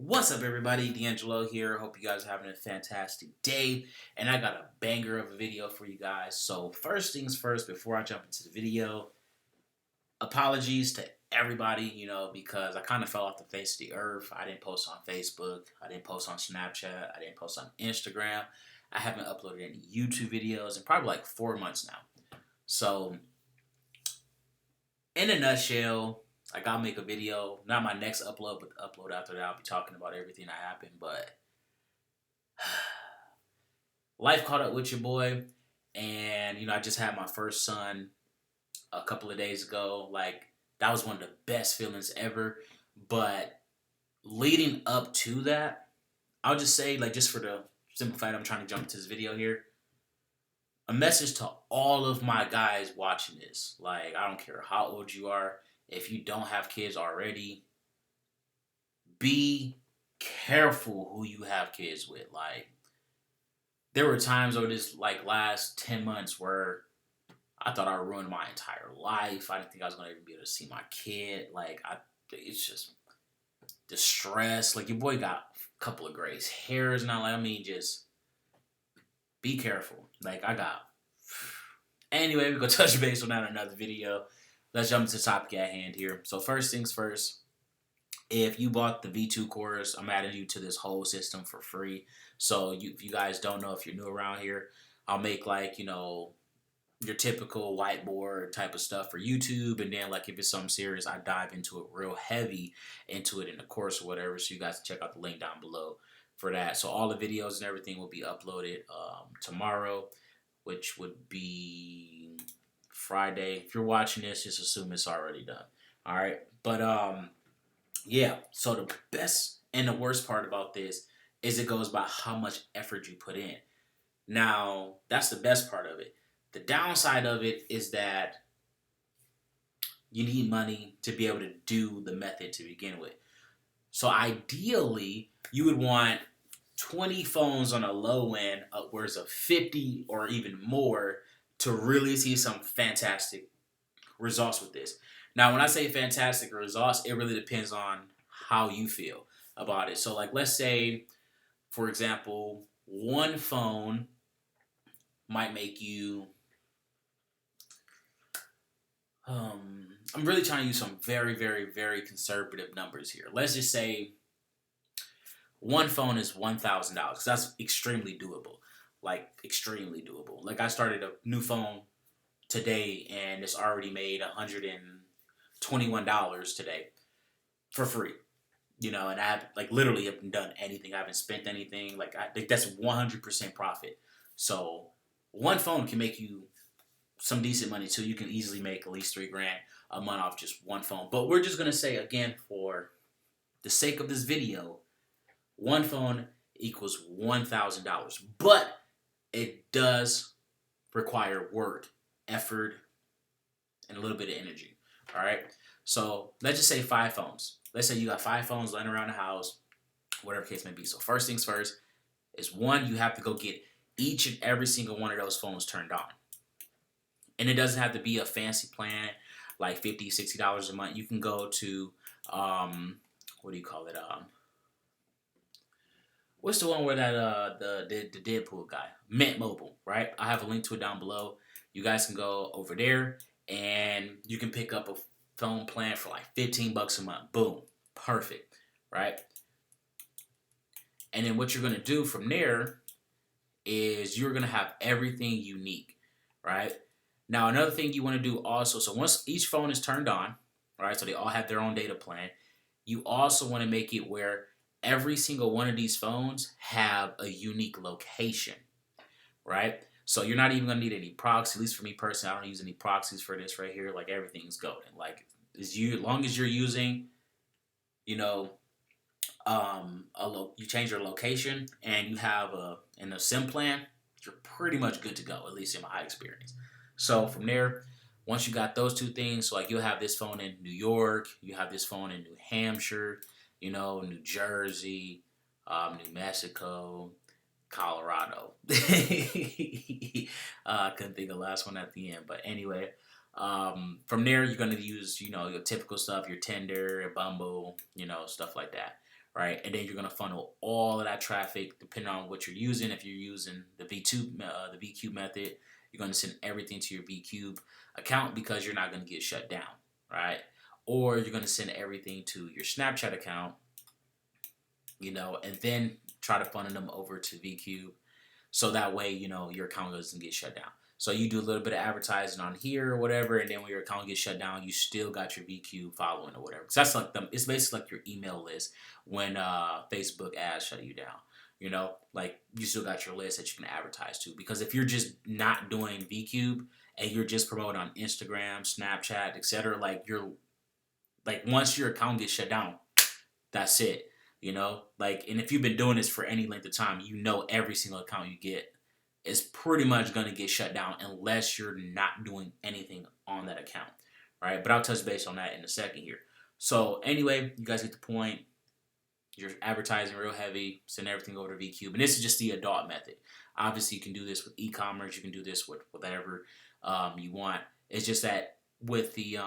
What's up, everybody? DeAngelo here. Hope you guys are having a fantastic day. And I got a banger of a video for you guys. So, first things first, before I jump into the video, apologies to everybody, because I kind of fell off the face of the earth. I didn't post on Facebook, I didn't post on Snapchat, I didn't post on Instagram. I haven't uploaded any YouTube videos in probably like 4 months now. So, in a nutshell, I gotta make a video. Not my next upload, but the upload after that, I'll be talking about everything that happened. But life caught up with your boy, and I just had my first son a couple of days ago. Like, that was one of the best feelings ever. But leading up to that, I'll just say, like, just for the simple fact I'm trying to jump into this video here, a message to all of my guys watching this. Like, I don't care how old you are. If you don't have kids already, be careful who you have kids with. Like, there were times over this like last 10 months where I thought I ruined my entire life. I didn't think I was gonna even be able to see my kid. It's just the stress. Like, your boy got a couple of gray hairs now. Like, I mean, just be careful. Like, I got. Anyway, we're gonna touch base on that in another video. Let's jump into the topic at hand here. So, first things first. If you bought the V2 course, I'm adding you to this whole system for free. So if you guys don't know, if you're new around here, I'll make your typical whiteboard type of stuff for YouTube. And then like if it's something serious, I dive into it real heavy into it in the course or whatever. So you guys can check out the link down below for that. So all the videos and everything will be uploaded tomorrow, which would be Friday. If you're watching this, just assume it's already done. All right. But yeah, so the best and the worst part about this is it goes by how much effort you put in. Now, that's the best part of it. The downside of it is that you need money to be able to do the method to begin with. So ideally, you would want 20 phones on a low end, upwards of 50 or even more to really see some fantastic results with this. Now, when I say fantastic results, it really depends on how you feel about it. So, like, let's say, for example, one phone might make you. I'm really trying to use some very, very, very conservative numbers here. Let's just say one phone is $1,000 because that's extremely doable. Like, extremely doable. Like, I started a new phone today and it's already made $121 today for free. And I have literally haven't done anything. I haven't spent anything. Like, I think that's 100% profit. So one phone can make you some decent money too. You can easily make at least $3,000 a month off just one phone. But we're just gonna say again, for the sake of this video, one phone equals $1,000. But it does require work, effort, and a little bit of energy. All right. So let's just say 5 phones. Let's say you got 5 phones laying around the house, whatever case may be. So first things first is one, you have to go get each and every single one of those phones turned on. And it doesn't have to be a fancy plan like $50, $60 a month. You can go to, what do you call it? What's the one where that the Deadpool guy, Mint Mobile, right? I have a link to it down below. You guys can go over there and you can pick up a phone plan for like $15 a month. Boom, perfect, right? And then what you're gonna do from there is you're gonna have everything unique, right? Now another thing you want to do also, so once each phone is turned on, right? So they all have their own data plan. You also want to make it where every single one of these phones have a unique location, right? So you're not even gonna need any proxies. At least for me personally, I don't use any proxies for this right here. Like, everything's golden. Like, as long as you're using, you change your location and you have in a SIM plan, you're pretty much good to go. At least in my experience. So from there, once you got those two things, so like you'll have this phone in New York, you have this phone in New Hampshire, New Jersey, New Mexico, Colorado. I couldn't think of the last one at the end, but anyway, from there you're gonna use your typical stuff, your Tinder, your Bumble, stuff like that, right? And then you're gonna funnel all of that traffic depending on what you're using. If you're using the the VCube method, you're gonna send everything to your VCube account because you're not gonna get shut down, right? Or you're gonna send everything to your Snapchat account, and then try to funnel them over to VCube, so that way your account doesn't get shut down. So you do a little bit of advertising on here or whatever, and then when your account gets shut down, you still got your VQ following or whatever. So that's like it's basically like your email list when Facebook ads shut you down. Like you still got your list that you can advertise to. Because if you're just not doing VCube and you're just promoting on Instagram, Snapchat, etc., like once your account gets shut down, that's it. And if you've been doing this for any length of time, every single account you get is pretty much going to get shut down unless you're not doing anything on that account, right? But I'll touch base on that in a second here. So anyway, you guys get the point. You're advertising real heavy, send everything over to VCube. And this is just the adult method. Obviously, you can do this with e-commerce. You can do this with whatever you want. It's just that with the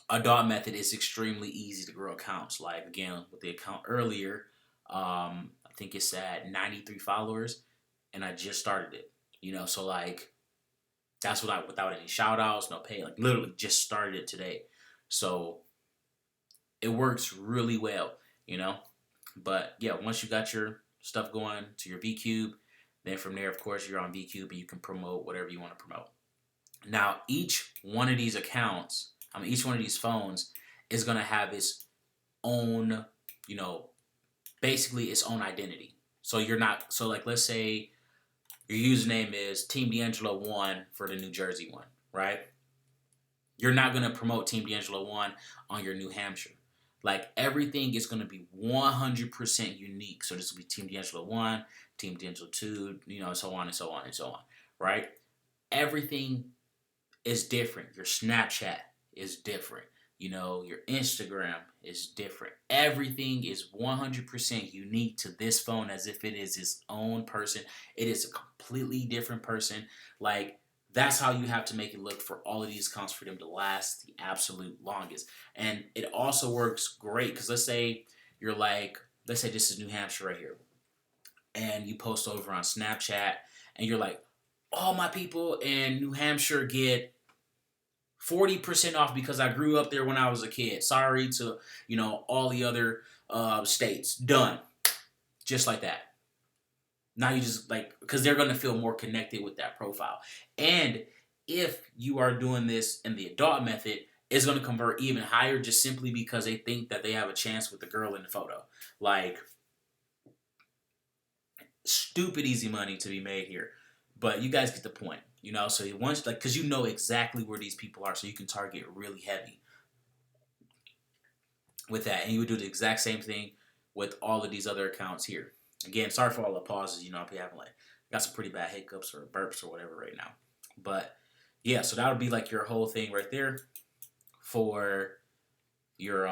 adult method, it's extremely easy to grow accounts. Like, again, with the account earlier, I think it's at 93 followers. And I just started it, so like that's without any shout outs, no pay, like literally just started it today. So it works really well, but yeah, once you got your stuff going to your VCube, then from there, of course, you're on VCube and you can promote whatever you want to promote. Now, each one of these accounts, each one of these phones is going to have its own, basically its own identity. So like, let's say your username is Team DeAngelo 1 for the New Jersey one, right? You're not going to promote Team DeAngelo 1 on your New Hampshire. Like, everything is going to be 100% unique. So this will be Team DeAngelo 1, Team DeAngelo 2, so on and so on and so on, right? Everything is different. Your Snapchat is different. Your Instagram is different. Everything is 100% unique to this phone as if it is its own person. It is a completely different person. Like, that's how you have to make it look for all of these accounts for them to last the absolute longest. And it also works great because let's say this is New Hampshire right here. And you post over on Snapchat and you're like, all my people in New Hampshire get 40% off because I grew up there when I was a kid. Sorry to, all the other states. Done. Just like that. Now you just because they're going to feel more connected with that profile. And if you are doing this in the adult method, it's going to convert even higher just simply because they think that they have a chance with the girl in the photo. Like, stupid easy money to be made here. But you guys get the point. So once, because exactly where these people are, so you can target really heavy with that. And you would do the exact same thing with all of these other accounts here. Again, sorry for all the pauses. I'll be having got some pretty bad hiccups or burps or whatever right now. But yeah, so that would be like your whole thing right there for your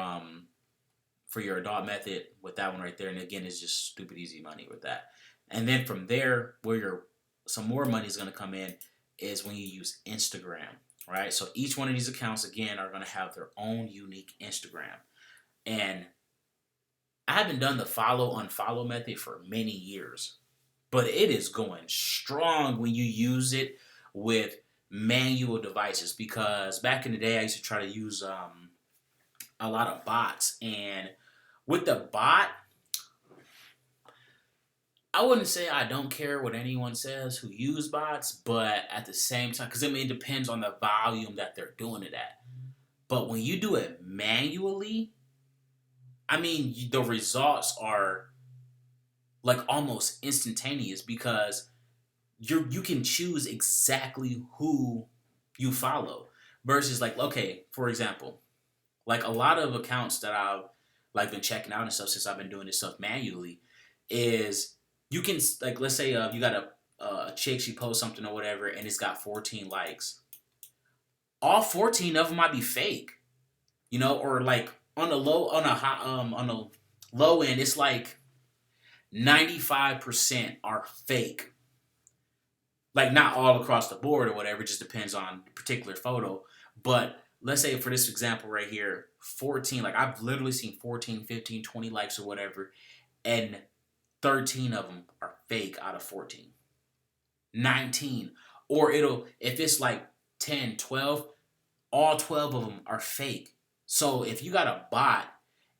adult method with that one right there. And again, it's just stupid easy money with that. And then from there, where some more money is going to come in is when you use Instagram, right? So each one of these accounts, again, are going to have their own unique Instagram. And I haven't done the follow-unfollow method for many years, but it is going strong when you use it with manual devices, because back in the day, I used to try to use a lot of bots. And with the bot, I wouldn't say I don't care what anyone says who use bots, but at the same time, because it depends on the volume that they're doing it at. But when you do it manually, the results are like almost instantaneous because you can choose exactly who you follow versus for example, like a lot of accounts that I've been checking out and stuff since I've been doing this stuff manually is you can let's say you got a chick, she posts something or whatever and it's got 14 likes. All 14 of them might be fake, or on the low end, it's 95% are fake. Not all across the board or whatever, it just depends on the particular photo. But let's say for this example right here, 14, like I've literally seen 14, 15, 20 likes or whatever, and 13 of them are fake out of 14. 19. Or if it's like 10, 12, all 12 of them are fake. So if you got a bot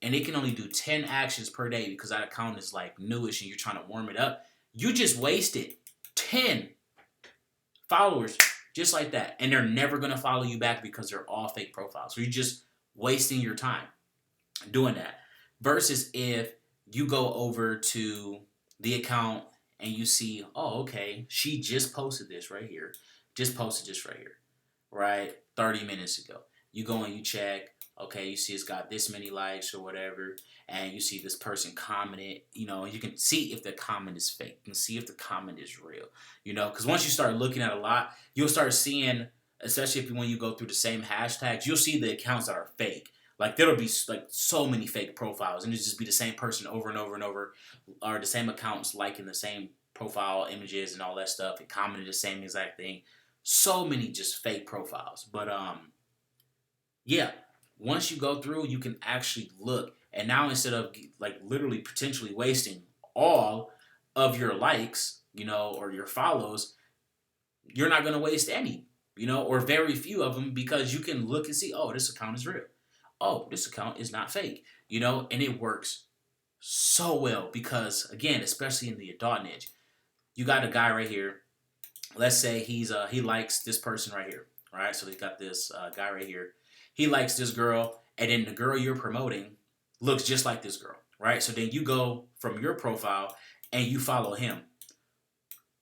and it can only do 10 actions per day because that account is like newish and you're trying to warm it up, you just wasted 10 followers just like that. And they're never going to follow you back because they're all fake profiles. So you're just wasting your time doing that. Versus if you go over to the account and you see, oh, okay, she just posted this right here. Just posted this right here. Right? 30 minutes ago. You go and you check, okay, you see it's got this many likes or whatever, and you see this person commented, you can see if the comment is fake. You can see if the comment is real, because once you start looking at a lot, you'll start seeing, especially when you go through the same hashtags, you'll see the accounts that are fake. Like, there'll be like so many fake profiles, and it'll just be the same person over and over and over, or the same accounts liking the same profile images and all that stuff, and commenting the same exact thing. So many just fake profiles. But yeah, once you go through, you can actually look. And now instead of like literally potentially wasting all of your likes, or your follows, you're not going to waste any, or very few of them, because you can look and see, oh, this account is real. Oh, this account is not fake, and it works so well because, again, especially in the adult niche, you got a guy right here. Let's say he likes this person right here, right? So they got this guy right here. He likes this girl, and then the girl you're promoting looks just like this girl, right? So then you go from your profile and you follow him.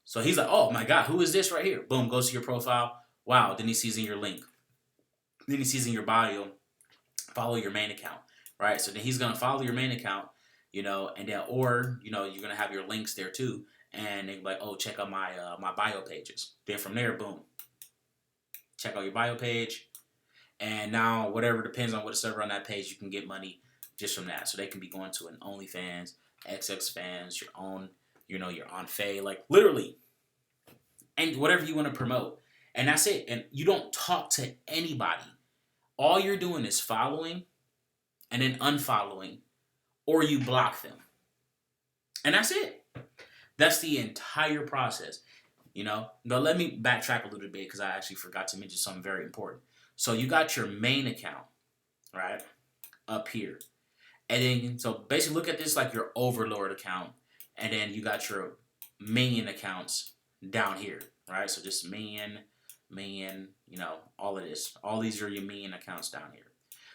So he's like, oh my God, who is this right here? Boom, goes to your profile. Wow, then he sees in your link. Then he sees in your bio, follow your main account, right? So then he's going to follow your main account, and then, or, you're going to have your links there too. And they're like, oh, check out my my bio pages. Then from there, boom, check out your bio page. And now, whatever, depends on what server on that page, you can get money just from that. So they can be going to an OnlyFans, XX fans, your own, your on Faye, like literally, and whatever you want to promote. And that's it. And you don't talk to anybody. All you're doing is following and then unfollowing, or you block them. And that's it. That's the entire process, Now, let me backtrack a little bit because I actually forgot to mention something very important. So you got your main account, right, up here. And then, so basically look at this like your overlord account. And then you got your minion accounts down here, right? So just minion, all of this. All these are your minion accounts down here.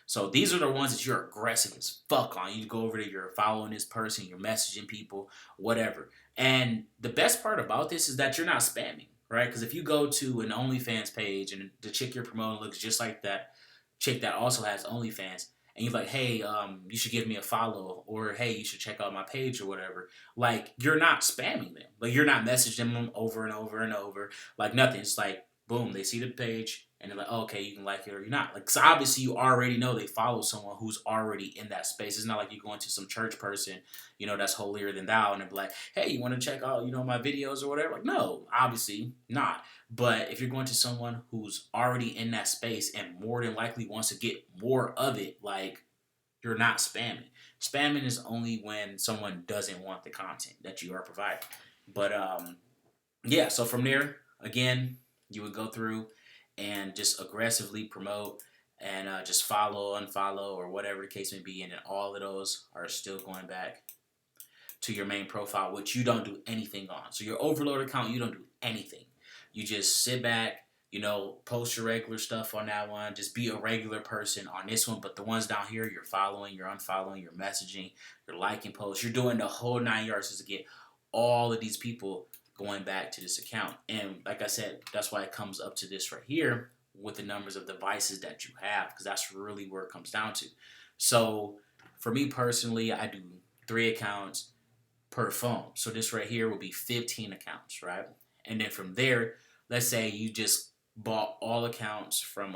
So these are the ones that you're aggressive as fuck on. You go over there, you're following this person, you're messaging people, whatever. And the best part about this is that you're not spamming, right? Because if you go to an OnlyFans page and the chick you're promoting looks just like that chick that also has OnlyFans, and you're like, hey, you should give me a follow, or hey, you should check out my page or whatever. Like, you're not spamming them. Like, you're not messaging them over and over and over. Like, nothing. It's like, boom, they see the page, and they're like, oh, okay, you can like it or you're not. Like, so obviously you already know they follow someone who's already in that space. It's not like you go into some church person, that's holier than thou, and they're like, hey, you want to check out, my videos or whatever? Like, no, obviously not. But if you're going to someone who's already in that space and more than likely wants to get more of it, like, you're not spamming. Spamming is only when someone doesn't want the content that you are providing. But, yeah, so from there, again, you would go through and just aggressively promote and just follow, unfollow, or whatever the case may be. And then all of those are still going back to your main profile, which you don't do anything on. So your overload account, you don't do anything. You just sit back, post your regular stuff on that one. Just be a regular person on this one. But the ones down here, you're following, you're unfollowing, you're messaging, you're liking posts. You're doing the whole 9 yards to get all of these people going back to this account. And like I said, that's why it comes up to this right here with the numbers of devices that you have, because that's really where it comes down to. So for me personally, I do 3 accounts per phone. So this right here will be 15 accounts, right? And then from there, let's say you just bought all accounts from,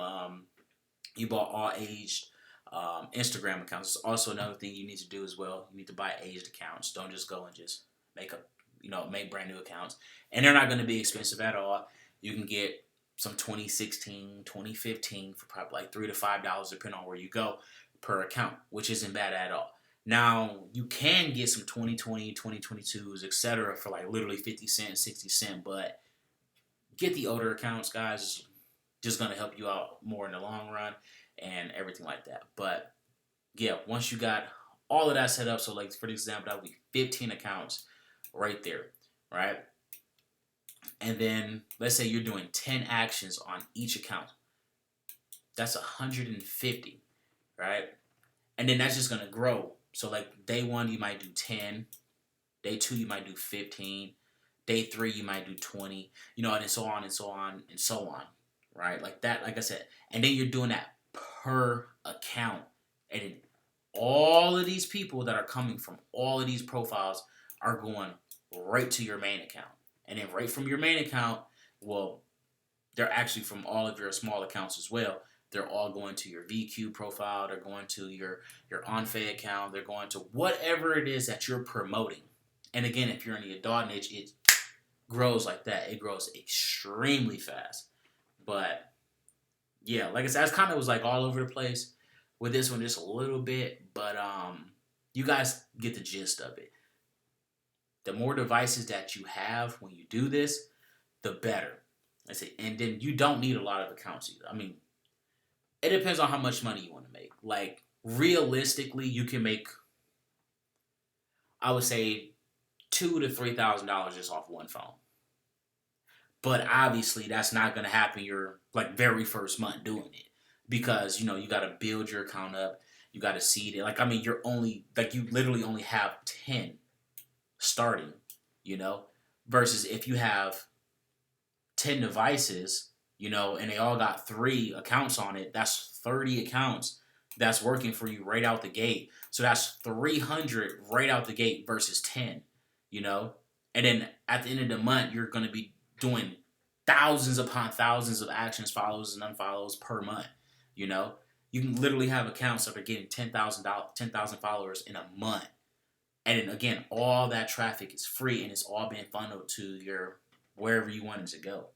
you bought all aged Instagram accounts. It's also another thing you need to do as well. You need to buy aged accounts. Don't just go and just make brand new accounts. And they're not going to be expensive at all. You can get some 2016, 2015 for probably like $3 to $5, depending on where you go per account, which isn't bad at all. Now, you can get some 2020, 2022s, etc. for like literally 50 cents, 60 cents, but get the older accounts, guys. It's just going to help you out more in the long run and everything like that. But yeah, once you got all of that set up, so like for example, that would be 15 accounts right there, right? And then let's say you're doing 10 actions on each account. That's 150, right? And then that's just going to grow. So like day 1, you might do 10. Day 2, you might do 15. Day 3, you might do 20. You know, and so on and so on and so on, right? Like that, like I said. And then you're doing that per account. And then all of these people that are coming from all of these profiles are going right to your main account. And then right from your main account, well, they're actually from all of your small accounts as well. They're all going to your VQ profile. They're going to your OnFay account. They're going to whatever it is that you're promoting. And again, if you're in the adult niche, it grows like that. It grows extremely fast. But yeah, like I said, I kind of was like all over the place with this one just a little bit. But you guys get the gist of it. The more devices that you have when you do this, the better. I say, and then you don't need a lot of accounts either. I mean, it depends on how much money you want to make. Like, realistically, you can make, I would say, $2,000 to $3,000 just off one phone. But obviously, that's not going to happen your like very first month doing it, because you got to build your account up. You got to seed it. Like, I mean, you're only like you literally only have 10 starting. Versus if you have 10 devices, and they all got 3 accounts on it, that's 30 accounts that's working for you right out the gate. So that's 300 right out the gate versus 10, And then at the end of the month, you're going to be doing thousands upon thousands of actions, follows, and unfollows per month, You can literally have accounts that are getting 10,000 followers in a month. And then again, all that traffic is free and it's all being funneled to your wherever you want it to go.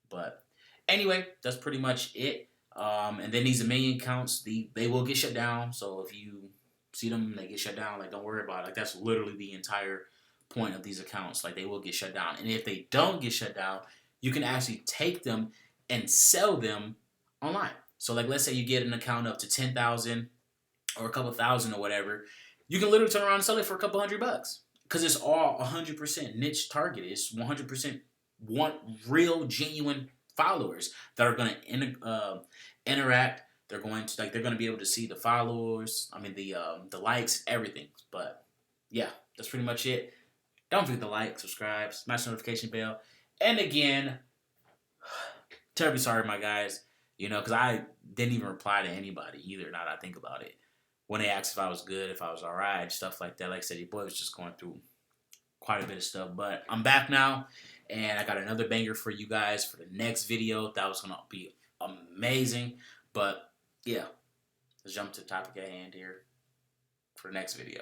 But anyway, that's pretty much it. And then these million accounts, they will get shut down. So if you see them, they get shut down. Like, don't worry about it. Like, that's literally the entire point of these accounts. Like, they will get shut down. And if they don't get shut down, you can actually take them and sell them online. So like, let's say you get an account up to 10,000 or a couple thousand or whatever. You can literally turn around and sell it for a couple $100 because it's all 100% niche targeted. It's 100% real, genuine followers that are going to interact. They're going to be able to see the followers. I mean, the likes, everything. But yeah, that's pretty much it. Don't forget to like, subscribe, smash the notification bell, and again, terribly sorry, my guys. Because I didn't even reply to anybody either. Now that I think about it. When they asked if I was good, if I was all right, stuff like that. Like I said, your boy was just going through quite a bit of stuff. But I'm back now, and I got another banger for you guys for the next video. That was going to be amazing. But, yeah, let's jump to the topic at hand here for the next video.